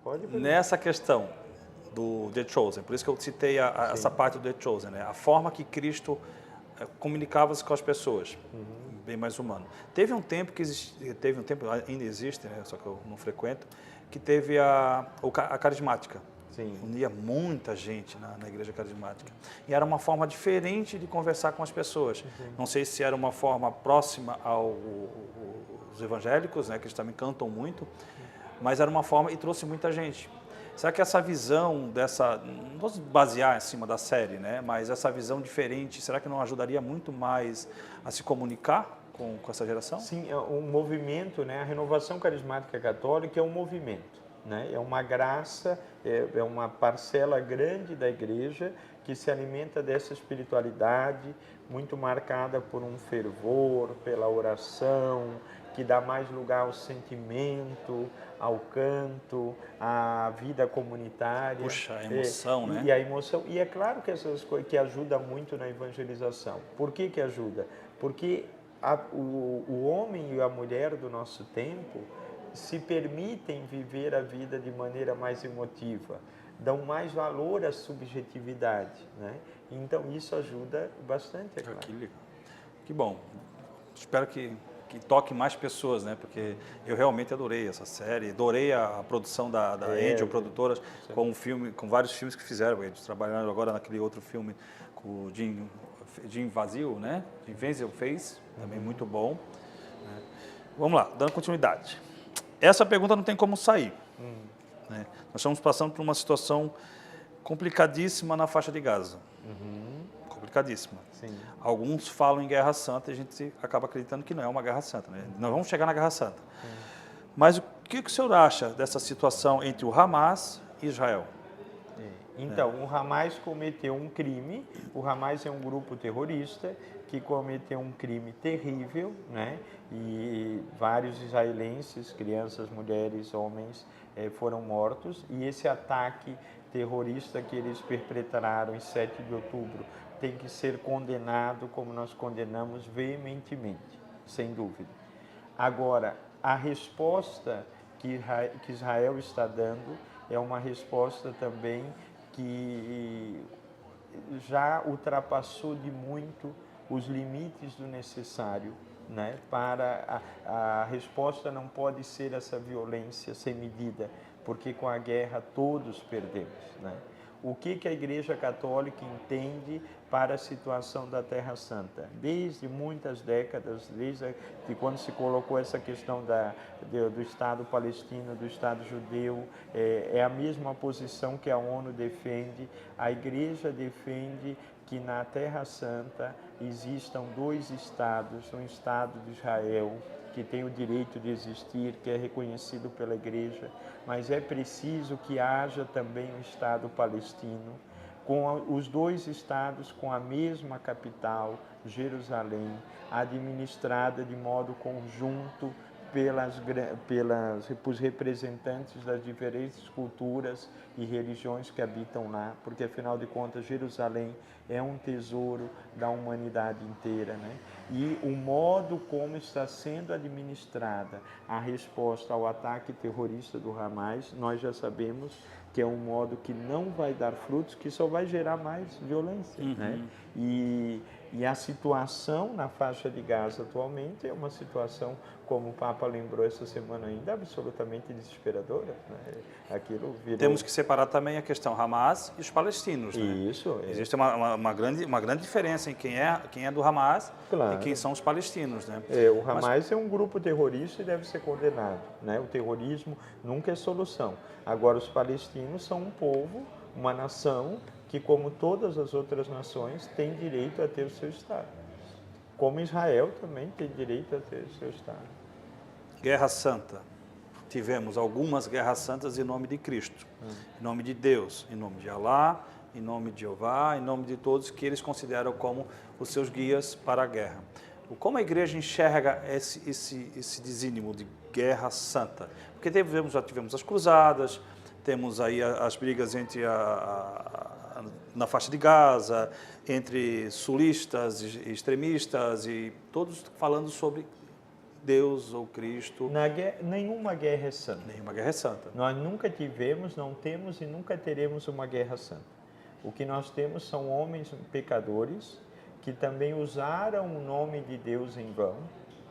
Pode perguntar. Nessa questão do The Chosen, por isso que eu citei essa parte do The Chosen, né? A forma que Cristo comunicava-se com as pessoas, bem mais humano. Teve um tempo ainda existe, né? Só que eu não frequento, que teve a carismática. Sim. Unia muita gente na igreja carismática. E era uma forma diferente de conversar com as pessoas. Não sei se era uma forma próxima aos evangélicos, né, que eles também cantam muito, mas era uma forma e trouxe muita gente. Será que essa visão não vou basear em cima da série, né, mas essa visão diferente, será que não ajudaria muito mais a se comunicar com essa geração? Sim, é um movimento, né? A renovação carismática católica é um movimento, né? É uma graça, é uma parcela grande da igreja que se alimenta dessa espiritualidade muito marcada por um fervor, pela oração, que dá mais lugar ao sentimento, ao canto, à vida comunitária. Puxa, a emoção, né? E a emoção. E é claro que essas coisas que ajuda muito na evangelização. Por que ajuda? Porque o homem e a mulher do nosso tempo se permitem viver a vida de maneira mais emotiva, dão mais valor à subjetividade, né? Então isso ajuda bastante, é claro. Que bom. Espero que toque mais pessoas, né? Porque eu realmente adorei essa série, adorei a produção da Angel Produtoras, com vários filmes que fizeram. Eles trabalhando agora naquele outro filme com o Jim Vazio, né? Jim Vazio fez, também muito bom. Né? Vamos lá, dando continuidade. Essa pergunta não tem como sair. Né? Nós estamos passando por uma situação complicadíssima na faixa de Gaza. Complicadíssima. Sim. Alguns falam em guerra santa e a gente acaba acreditando que não é uma guerra santa. Né? Nós vamos chegar na guerra santa. Mas o que o senhor acha dessa situação entre o Hamas e Israel? Então, o Hamas cometeu um crime. O Hamas é um grupo terrorista que cometeu um crime terrível, né? E vários israelenses, crianças, mulheres, homens, foram mortos. E esse ataque terrorista que eles perpetraram em 7 de outubro tem que ser condenado, como nós condenamos veementemente, sem dúvida. Agora, a resposta que Israel está dando é uma resposta também que já ultrapassou de muito os limites do necessário, né? Para a resposta não pode ser essa violência sem medida, porque com a guerra todos perdemos, né? O que a Igreja Católica entende para a situação da Terra Santa? Desde muitas décadas, desde quando se colocou essa questão do Estado palestino, do Estado judeu, é a mesma posição que a ONU defende. A Igreja defende que na Terra Santa existam 2 estados, um Estado de Israel, que tem o direito de existir, que é reconhecido pela Igreja, mas é preciso que haja também um Estado palestino, com os 2 estados com a mesma capital, Jerusalém, administrada de modo conjunto pelos representantes das diferentes culturas e religiões que habitam lá, porque afinal de contas Jerusalém é um tesouro da humanidade inteira, né? E o modo como está sendo administrada a resposta ao ataque terrorista do Hamas, nós já sabemos que é um modo que não vai dar frutos, que só vai gerar mais violência, né? E a situação na faixa de Gaza atualmente é uma situação, como o Papa lembrou essa semana ainda, absolutamente desesperadora, né? Aquilo virou... Temos que separar também a questão Hamas e os palestinos, né? Isso. Existe uma grande diferença em quem é do Hamas Claro. e quem são os palestinos, né? O Hamas é um grupo terrorista e deve ser condenado, né? O terrorismo nunca é solução. Agora, os palestinos são um povo, uma nação que, como todas as outras nações, tem direito a ter o seu Estado. Como Israel também tem direito a ter o seu Estado. Guerra Santa. Tivemos algumas guerras santas em nome de Cristo, em nome de Deus, em nome de Alá, em nome de Jeová, em nome de todos que eles consideram como os seus guias para a guerra. Como a igreja enxerga esse desínimo de guerra santa? Porque já tivemos as cruzadas, temos aí as brigas na faixa de Gaza, entre sulistas e extremistas, e todos falando sobre Deus ou Cristo. Nenhuma guerra é santa. Nenhuma guerra é santa. Nós nunca tivemos, não temos e nunca teremos uma guerra santa. O que nós temos são homens pecadores que também usaram o nome de Deus em vão,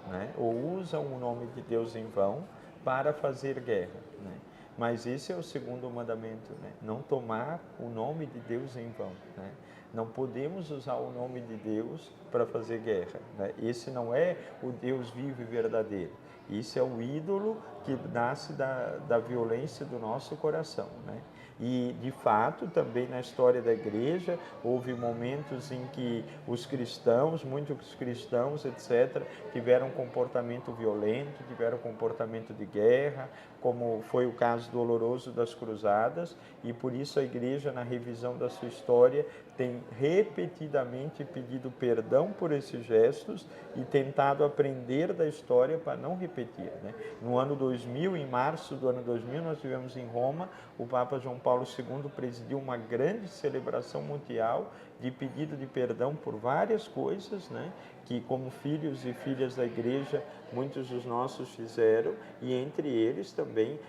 né? Ou usam o nome de Deus em vão para fazer guerra, né? Mas esse é o segundo mandamento, né? Não tomar o nome de Deus em vão, né? Não podemos usar o nome de Deus para fazer guerra, né? Esse não é o Deus vivo e verdadeiro. Isso é o ídolo que nasce da violência do nosso coração, né? E, de fato, também na história da igreja, houve momentos em que os cristãos, muitos cristãos, etc., tiveram comportamento violento, tiveram comportamento de guerra, como foi o caso doloroso das cruzadas, e por isso a igreja, na revisão da sua história, tem repetidamente pedido perdão por esses gestos e tentado aprender da história para não repetir, né? No ano 2000, em março do ano 2000, nós tivemos em Roma, o Papa João Paulo II presidiu uma grande celebração mundial de pedido de perdão por várias coisas, né? Que como filhos e filhas da igreja, muitos dos nossos fizeram, e entre eles também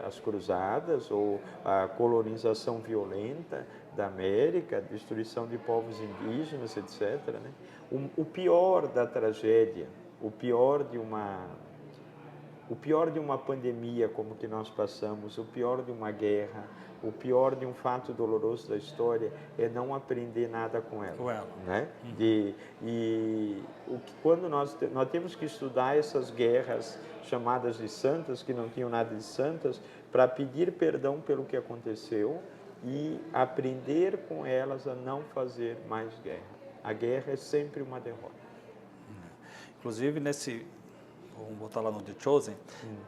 as cruzadas ou a colonização violenta da América, a destruição de povos indígenas, etc., né? O pior da tragédia, o pior de uma pandemia como que nós passamos, o pior de uma guerra, o pior de um fato doloroso da história é não aprender nada com ela, né? Quando nós temos que estudar essas guerras chamadas de santas, que não tinham nada de santas, para pedir perdão pelo que aconteceu e aprender com elas a não fazer mais guerra. A guerra é sempre uma derrota. Inclusive, vamos botar lá no The Chosen,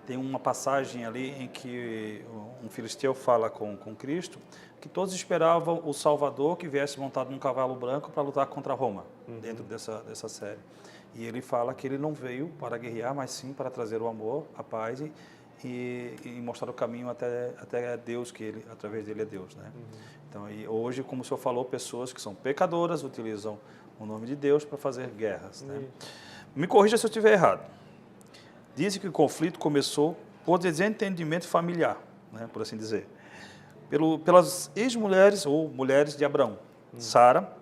tem uma passagem ali em que um filisteu fala com Cristo que todos esperavam o Salvador que viesse montado num cavalo branco para lutar contra Roma, dentro dessa série. E ele fala que ele não veio para guerrear, mas sim para trazer o amor, a paz e mostrar o caminho até Deus, que ele, através dele é Deus, né? Então, hoje, como o senhor falou, pessoas que são pecadoras utilizam o nome de Deus para fazer guerras, né? Me corrija se eu estiver errado. Dizem que o conflito começou por desentendimento familiar, né, por assim dizer, pelas ex-mulheres ou mulheres de Abraão, Sara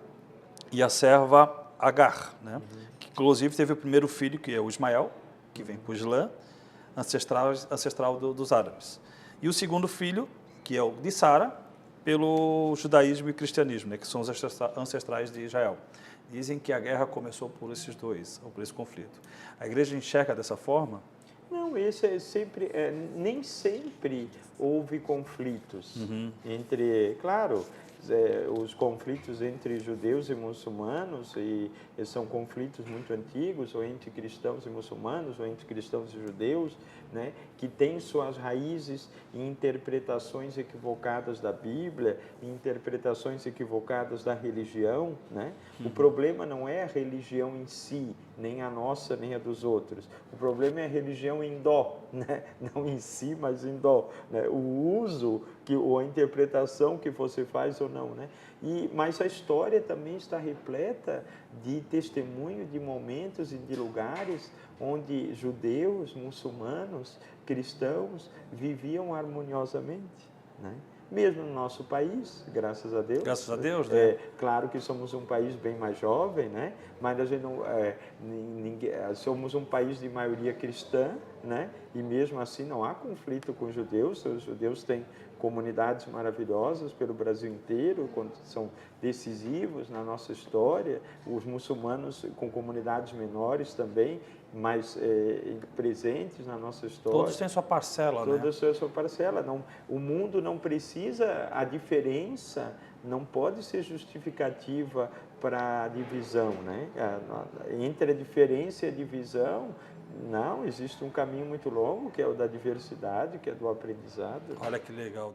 e a serva Agar, né, que inclusive teve o primeiro filho, que é o Ismael, que vem por Islã, ancestral dos árabes. E o segundo filho, que é o de Sara, pelo judaísmo e cristianismo, né, que são os ancestrais de Israel. Dizem que a guerra começou por esses dois, ou por esse conflito. A igreja enxerga dessa forma? Não, esse é sempre, nem sempre houve conflitos entre, claro, os conflitos entre judeus e muçulmanos, e são conflitos muito antigos, ou entre cristãos e muçulmanos, ou entre cristãos e judeus, né, que têm suas raízes em interpretações equivocadas da Bíblia, em interpretações equivocadas da religião, né? O problema não é a religião em si, nem a nossa, nem a dos outros. O problema é a religião em dó, né? Não em si, mas em dó, né? O uso ou a interpretação que você faz ou não, né? Mas a história também está repleta de testemunho de momentos e de lugares onde judeus, muçulmanos, cristãos viviam harmoniosamente, né? Mesmo no nosso país, graças a Deus. Graças a Deus, né? Claro que somos um país bem mais jovem, né? Mas a gente não, somos um país de maioria cristã, né? E mesmo assim não há conflito com os judeus. Os judeus têm comunidades maravilhosas pelo Brasil inteiro, são decisivos na nossa história. Os muçulmanos com comunidades menores também, mas presentes na nossa história. Todos têm sua parcela, né? Todos têm sua parcela. Não, o mundo não precisa, a diferença não pode ser justificativa para a divisão, né? Entre a diferença e a divisão, não, existe um caminho muito longo, que é o da diversidade, que é do aprendizado. Olha que legal.